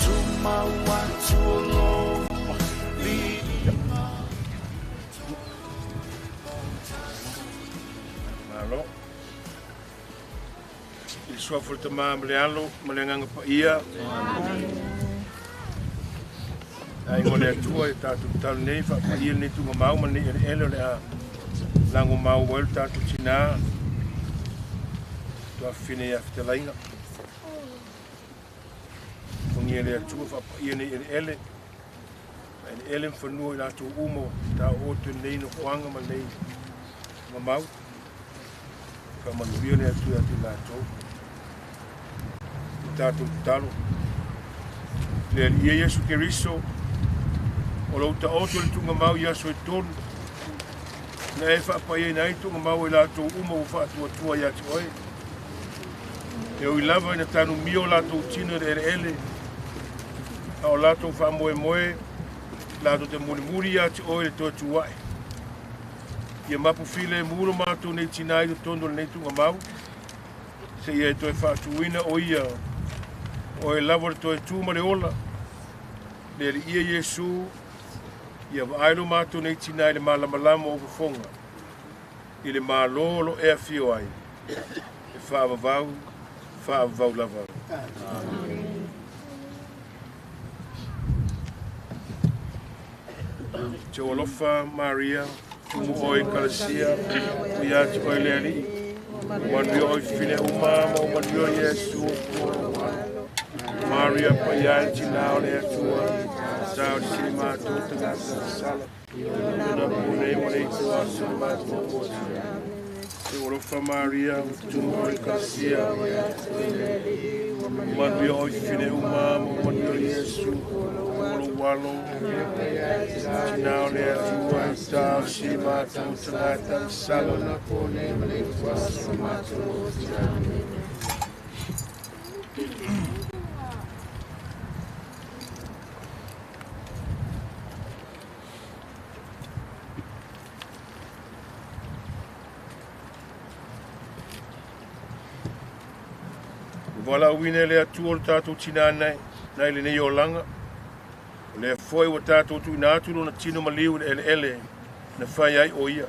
Tumai Malo. Il suo fortama mlealo, mlenganga pa ia. Ai ngole tua e tatu tal nei fa pa ia ni tunga mau mani ele le a lango mau wel tatu tina. Tua fine ia ftelainga. Kongi ele tua fa pa ia ni ele. Ele mfanua ila tu umo ta o tu nei no kwanga ma nei mau. Kama nubione atu atu la to tatu talo le ia Yesu Keriso o lo ta o tu tunga mau Yesu e ton na e fa pa ia nai tunga mau ila to umo fa tu tua ya tu oi e o lava ina tanu mio la to tino de ele o la to fa moe la to te muri ya tu oi to tu wai ia mapu file muro mātou nei tinai do tondo nei tunga mau. Se ia e toi whaatuina o ia o e lawar toi tūmare ola. Le ia Yesu ia waailo mātou nei tinai le malamalama o wafonga. I le mālolo ea fio ai. E whaavavau lava. Te olofa Maria. Tumu oi kalasia, ia te oi leali. Manu oi fine umama, manu Yesu. Maria pa ia te nao le atua. Tau te siri mātou te ngata sala. Ina pune mone te asu mātou. Te orofa Maria, tumu oi kalasia. Manu oi fine umama, manu Yesu. Walo, now there to start, she might tonight and salon upon him, and it was so much. Voilà, oui, elle est à tout le tatou tinane, naile ne yolanga. Le foi o tatou tu natu na tino maliu ele na fai ai o ia.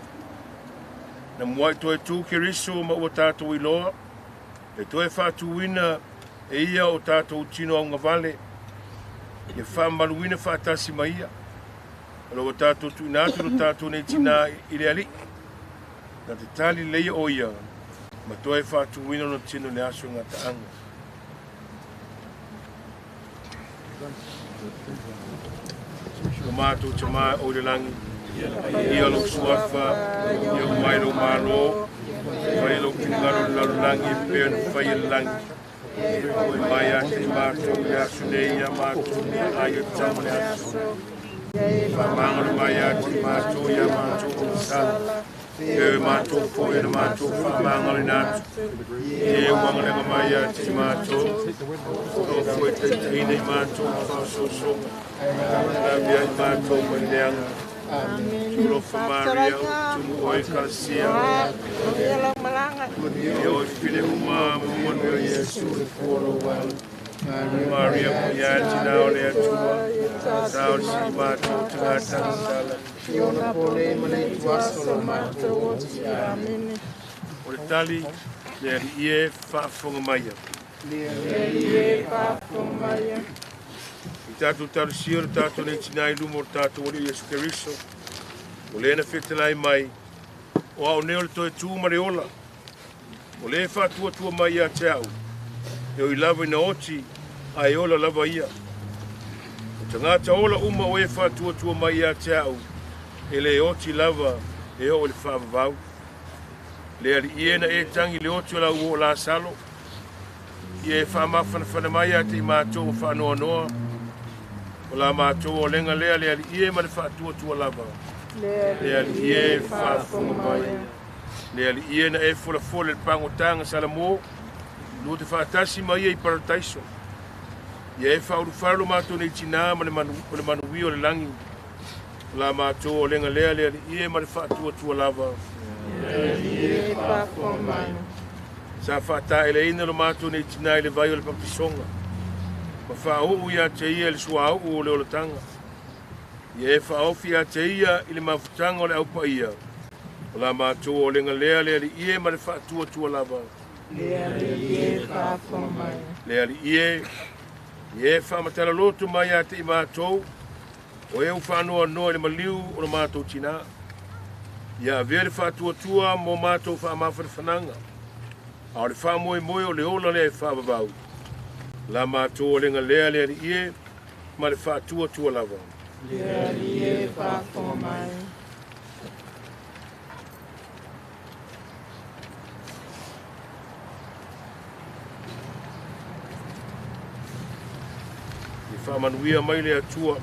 Na moai toi tu Keriso ma o tatou iloa. E toi whatuina e ia o tatou tino au ngavale. E whamaluina whatasi ma ia. Alo o tatou tu natu na tatou ne tina ile ali. Na te tali leia o ia. Ma toi whatuina na tino le aso ngata anga. Tomato chama o le langi ia lo suafa ia mai lo malo vai lo kingaro la langi pen vai langi mai a te mato ya sune ya mato ai tamo ya fa mangalo mai a te mato ya mato sala e mato foi e mato fa mangalo na e mangalo mai a te mato o foi te ine mato so Via matou manhã, tudo Maria, tudo oi calcia, eu filho uma mano Jesus foro Maria punhati na olha tua, tal se matou tanga sala, eu não pole mane tuaso matou, amém. O tali le fa fonga maia, le fa fonga maia. Tatu talusio tatu nei tinai lumo tatu o Yesu Keriso. O le na fetelai mai. O au neo le toe tū mareola. O le whatua tua mai a te au. E o i lava ina oti a e ola lava ia. O tangata ola uma o e whatua tua mai a te au. E le oti lava e o le whaavavau. Le ali iena e tangi le oti o la uo la salo. I e whaamawhana mai a te mātou whanoa noa. O la mātou o lenga lea le ali ie ma le whaatua tua lava. Le ali ie whaafunga mai. Le ali ie na e fola le pangotanga salamo. Lua te whaatasi mai e i parataiso. Ia e whaurufaro mātou nei tina ma le manuwi o le langi. O la mātou o lenga lea le ali ie ma le whaatua tua lava. Le ali ie whaafunga mai. Sa whaata ele ina lo mātou nei tina i le vai o le papisonga. ma whaau ia te ia le suau o le olatanga. Ia e whaofi a te ia i le mawhutanga o le aupa ia. O la mātua o le ngalea le ali ie ma le whaatua tua lava. Le ali ie whaafo mai. Le ali ie whaamatala lotu mai a te i mātou. O e u whanua noa le maliu o le mātou tina. Ia a vere whaatua tua mo mātou whaamawhare whananga. A o le whaamoe moe o le ola le e whaababau. La mātou o le ngalea le ali ie ma le whaatua tua lava. Le ali ie whaafo mai. Whamanuia mai le atua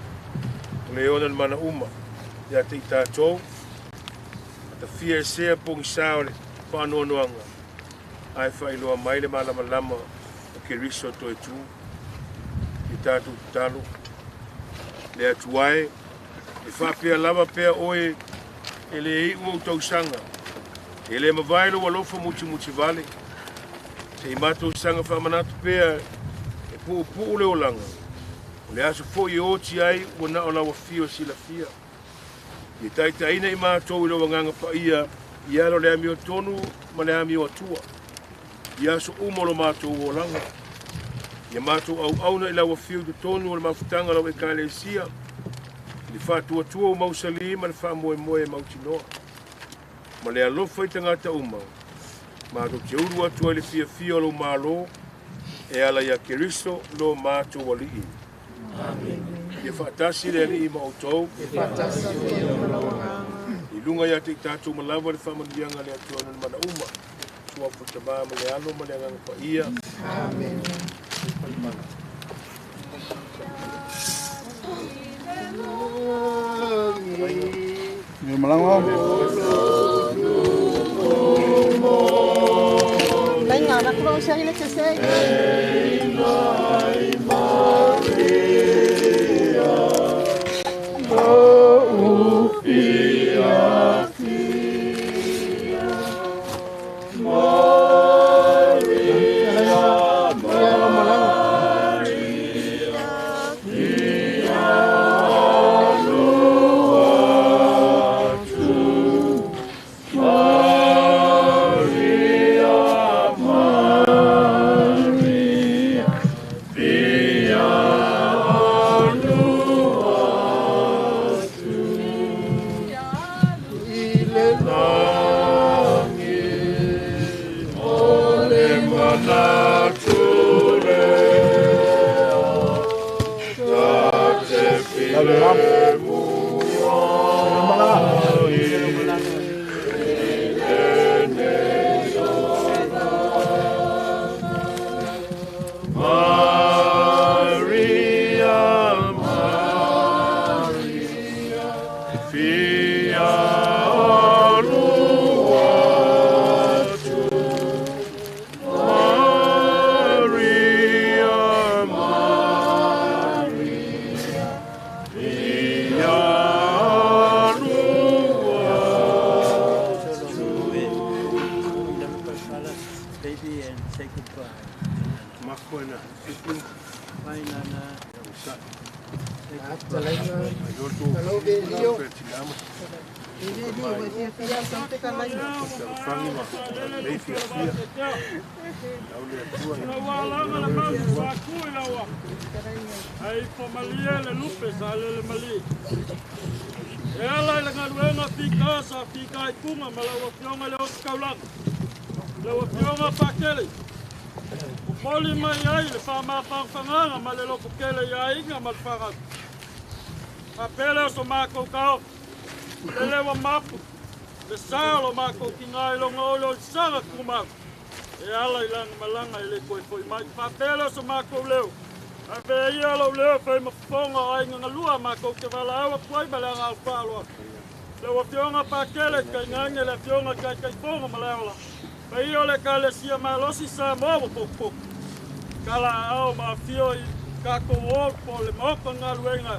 le ona le mana uma ia te i tātou ta fia e sea pongi sao le whanua noanga ai whailoa mai le malama lama o ke riso to e tū i tātou talo le atuae e whapea lava pea oe e le i ua utausanga e le mawailo walofa muti muti vale te i matou sanga whamanatu pea e puu le olanga. Le aso fo i oti ai wana o lawa fio sila fia. I taitaina i mātou i lo wanganga pa ia i alo le ami o tonu ma le ami o atua. I aso umolo mātou o langa. I mātou au auna i lawa fio tu tonu o le mawhutanga lau e kāle isia. I whātua tua o mausali ma le whāmoe moe mautinoa. Ma le alofa i tangata umau. Mātou te uru atua le fia fia lo mālo e ala ia keriso lo mātou wali'i. Ia whaatasi le ali i mautou. Ia whaatasi le malawanga. I lunga ia te tātou malawa le whamanianga le atua na mana uma. Sua putabā ma le alo ma le anganga pa ia. Amen. Ia malanga. Lai ngā nakuro siya ile te sei. Ai pomalia le lupe sa le mali. E ala le ngaluenga fika sa fika I kuma malawa fionga le oskaulang. Le fionga pakele. Moli mai ai le fama fanganga ma le loko kele ia inga mal fanga. Apele so mako kao. Le wa mapu. Le salo mako kinga lo ngolo sanga kuma. E ala ilang malanga le koi foi mai. Apele so mako leo. Ave ia lo leo fai mafonga ai nga lua mako ke wala awa kwai balanga al palo. Le wa fionga pakele kai ngange le fionga kai fonga malaula. Pai ole kale sia malosi sa mo pok. Kala au ma fio I kako o po le moko ngaluenga.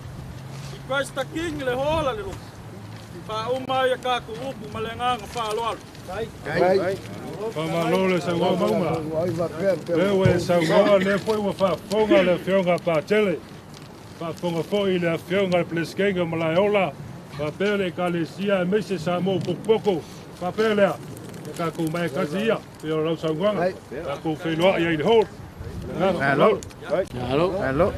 I questa king le hola le lu. Pa uma ia kako upu malenga fa lo. Kai. Pamalole sa ngā mauma. Lewe sa ngā le fwoi wa whafonga le whionga pātele. Whafonga fwoi le whionga le pleskenga malaiola. Whapele ka le sia mese sa mō pokpoko. Whapelea. Ka kou mai kasi ia. Peo rau sa nganga. Ka kou whenua ia i le hōr. Hello. Hello. Hello.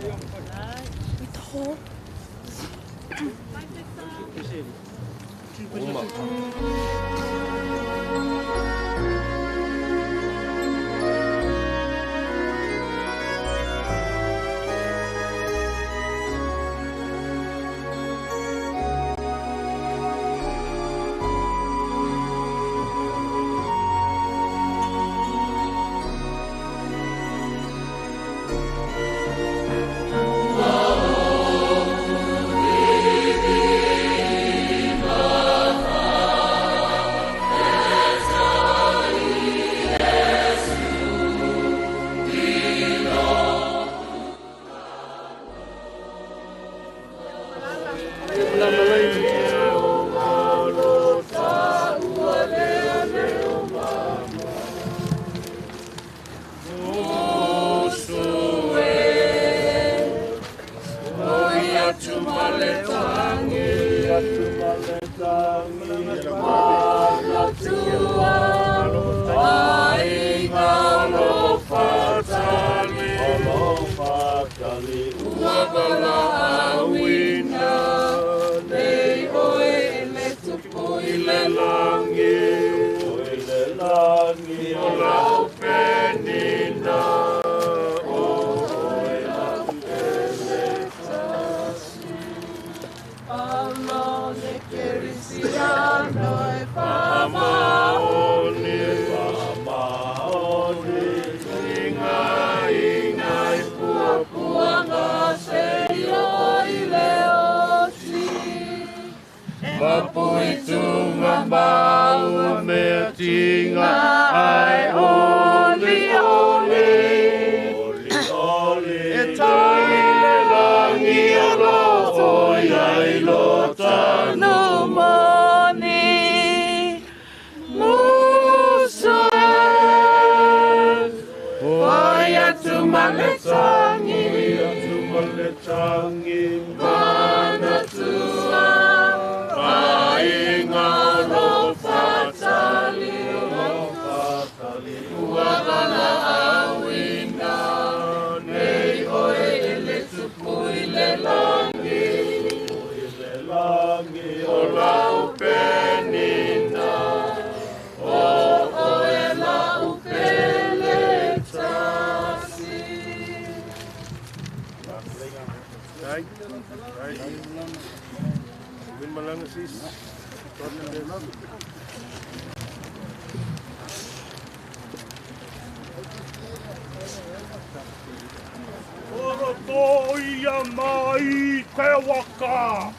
Orotoia mai te waka,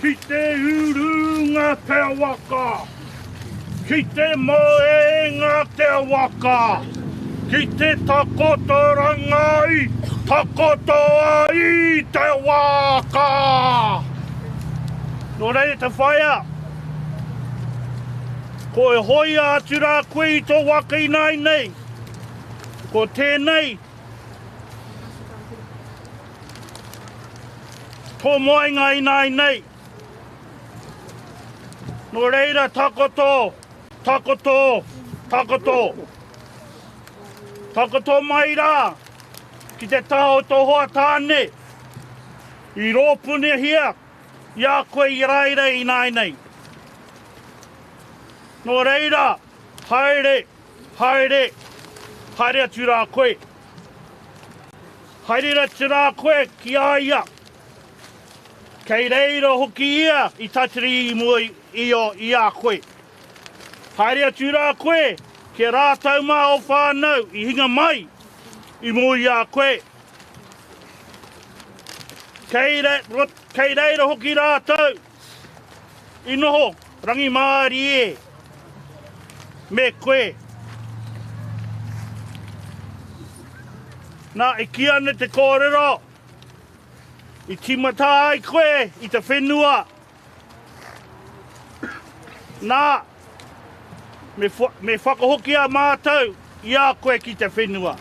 ki te urunga te waka, ki te moenga te waka, ki te takotorangai, takoto ai te waka. Nō rei te whaia, ko e hoi atu rā koe I tō waka I nai nei, ko tēnei, tō moenga I nai nei. Nō reira takoto, takoto, takoto. Takoto mai rā, ki te taho tō hoa tāne. I rōpune hia, ia koe I raira I nai nei. Nō reira, haere, haere, haere atu rā koe. Haere atu rā koe ki aia. Kei reira hoki ia I tatiri I mua I a koe. Haere atu rā koe, ke rātau mā o whānau I hinga mai I mua I a koe. Kei reira hoki rātau, I noho, rangi māri e, me koe. Nā e ki ana te kōrero, I timata ai koe I te whenua. Nā, me whakahoki a mātou i a koe ki te whenua.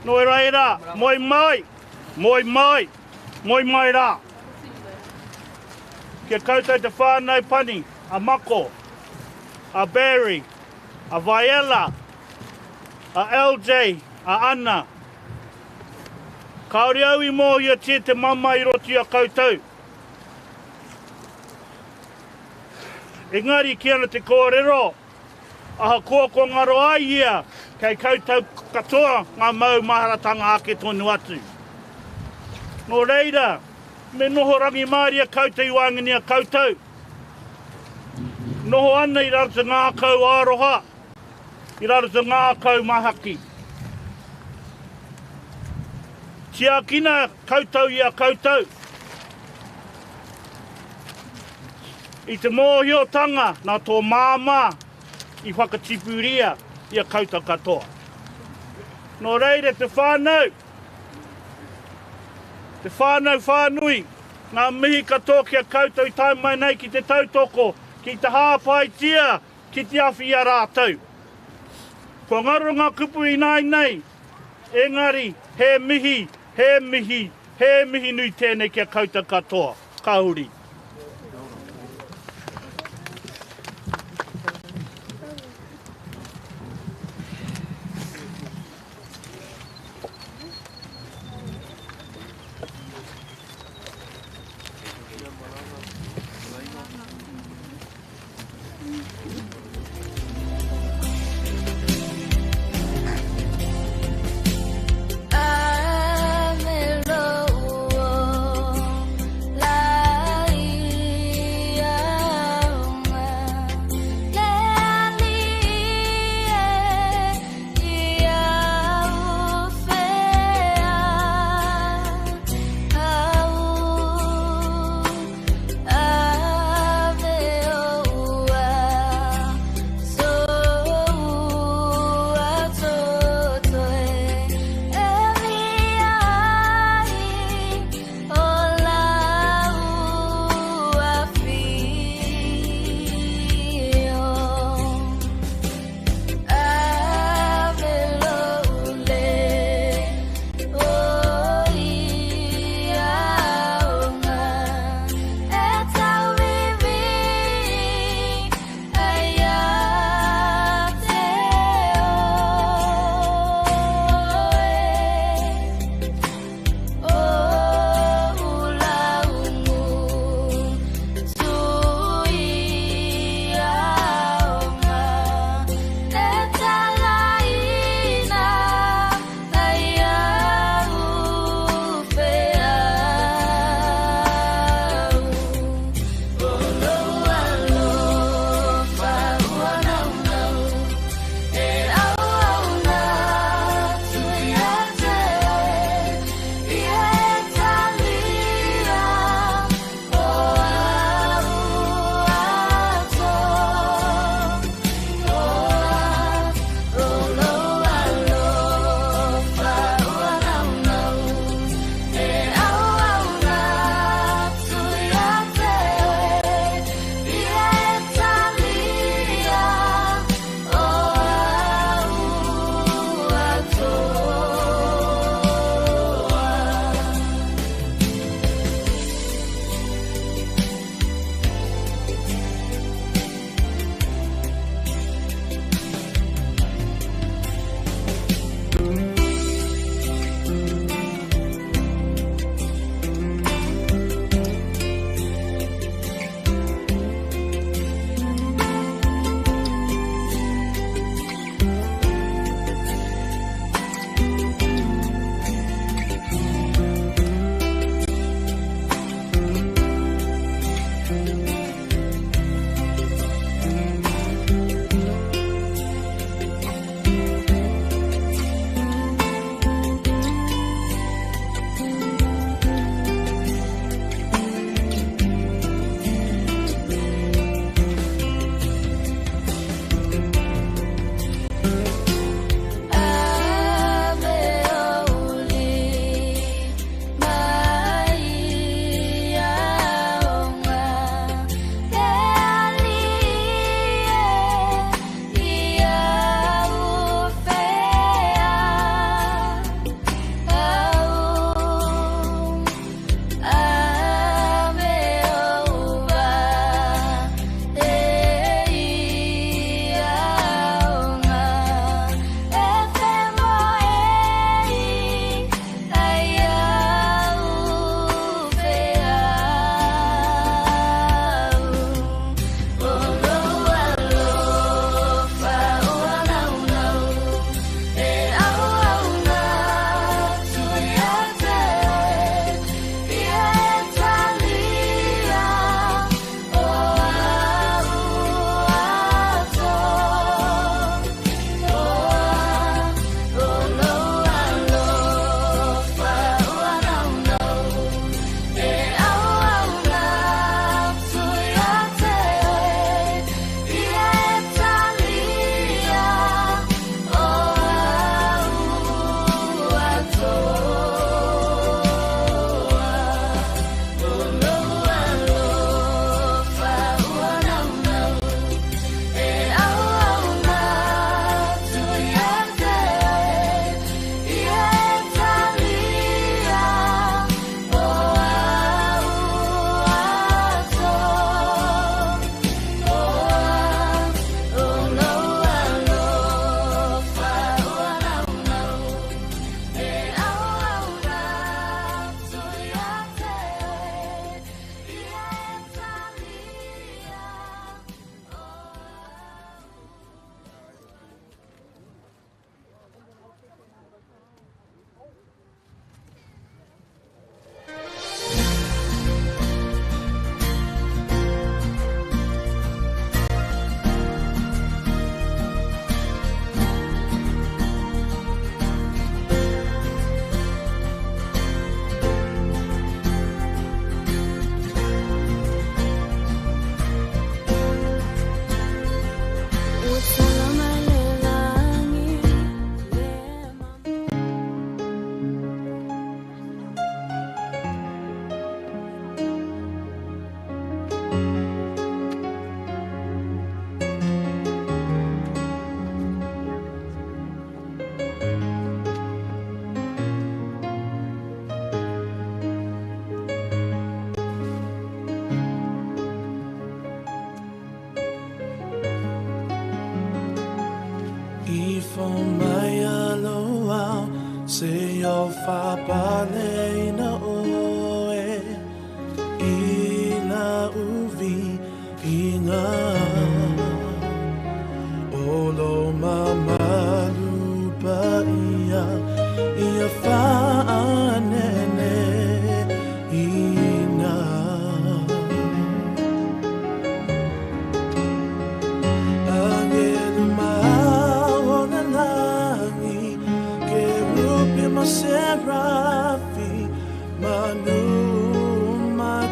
No e rai rā, moi mai rā. Kia koutou te whānau pani, a Mako, a Barry, a Vaiela, a LJ, a Anna. Kaore au I mō ia tia te mama I roti a koutou. Engari ki ana te kōrero, aha kua ko ngaro ai ia, kei koutou katoa ngā mau maharatanga ake tonu atu. Nō reira, me noho rangi māria koutou I wāngini a koutou. Noho ana I rarata ngā kau āroha, I rarata ngā kau mahaki. Tia kina koutou I a koutou. I te mōhiotanga nā tō māmā I whakatipuria I a koutou katoa. Nō reire te whānau whānui, ngā mihi katoa ki a koutou I tai mai nei ki te tautoko, ki te hāpaitia, ki te awhi a rātou. Ko ngaro ngā kupu I nai nei, engari, he mihi nui tēnei ki a koutou katoa, kauri.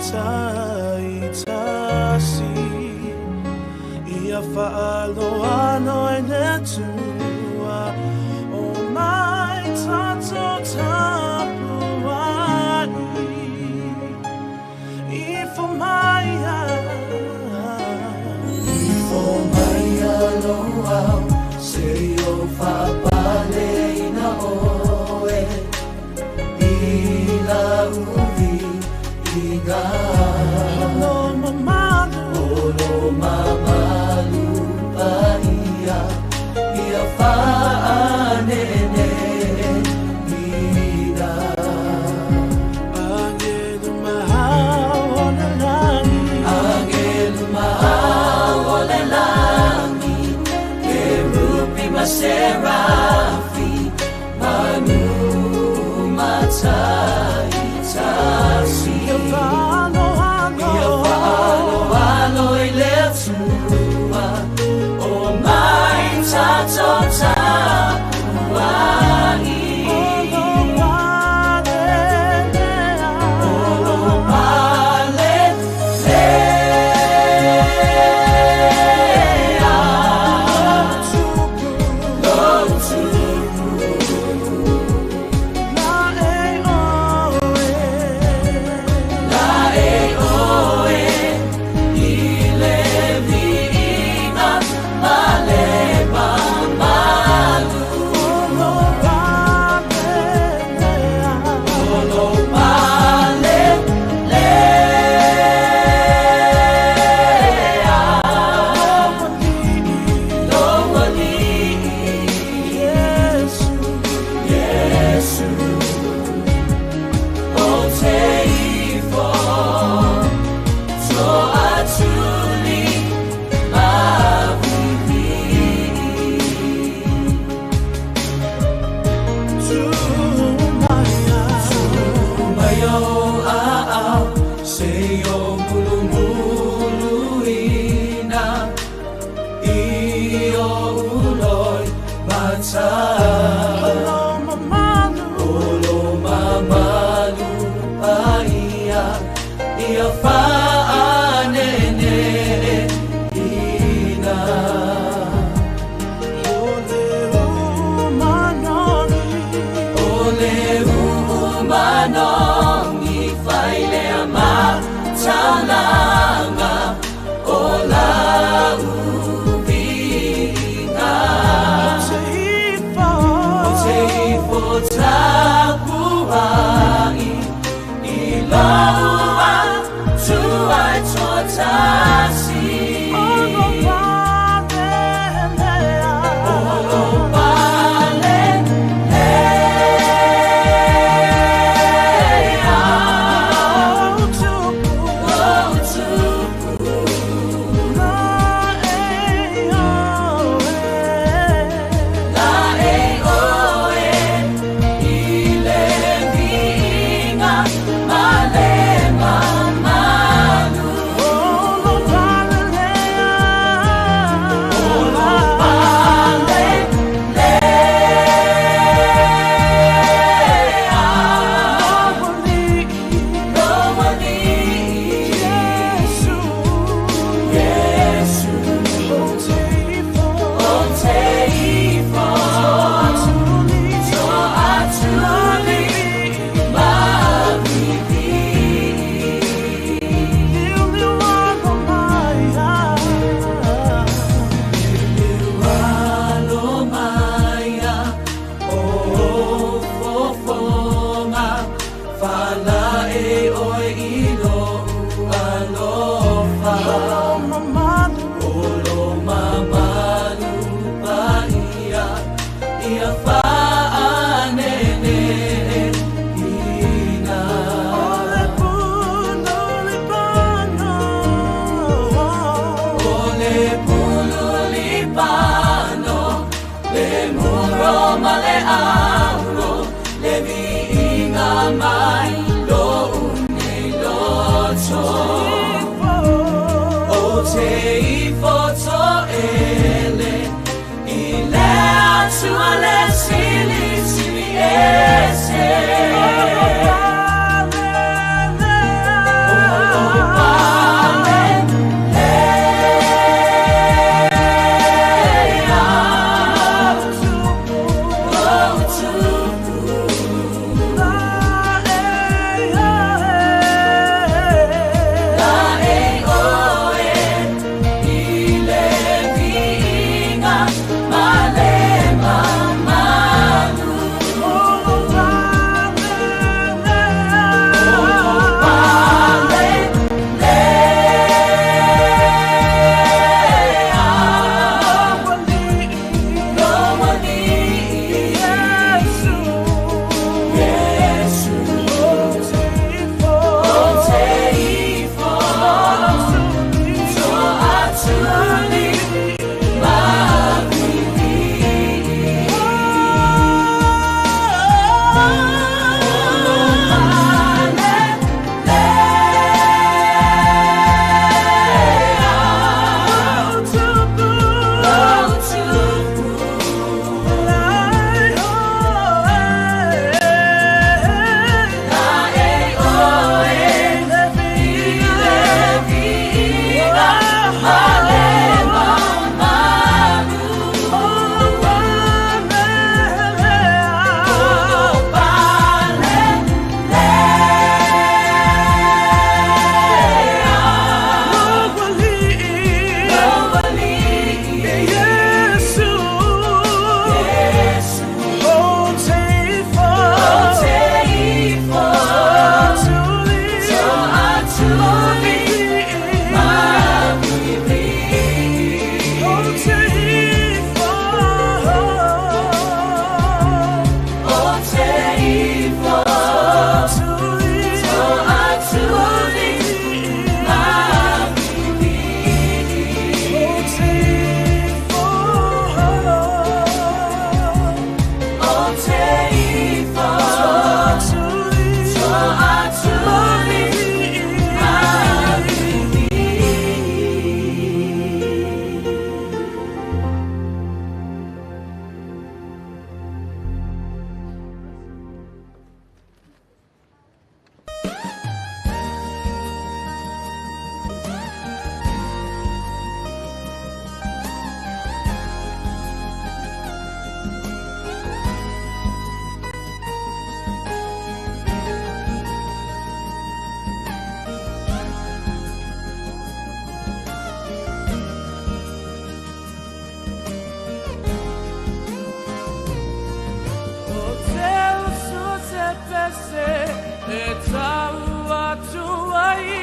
taitasi ia whaaloano e netua o mai tato tapuai I fo maia loa se o whapale ina oe I la uvi Iga Olo mamalu paia Ia whaanene Ida Angelu mahau ole langi Angelu mahau ole langi Ke rupi maserafi Manu matai tasi Ia whaalo I le tua O mai tato tapuai Olo male lea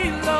It's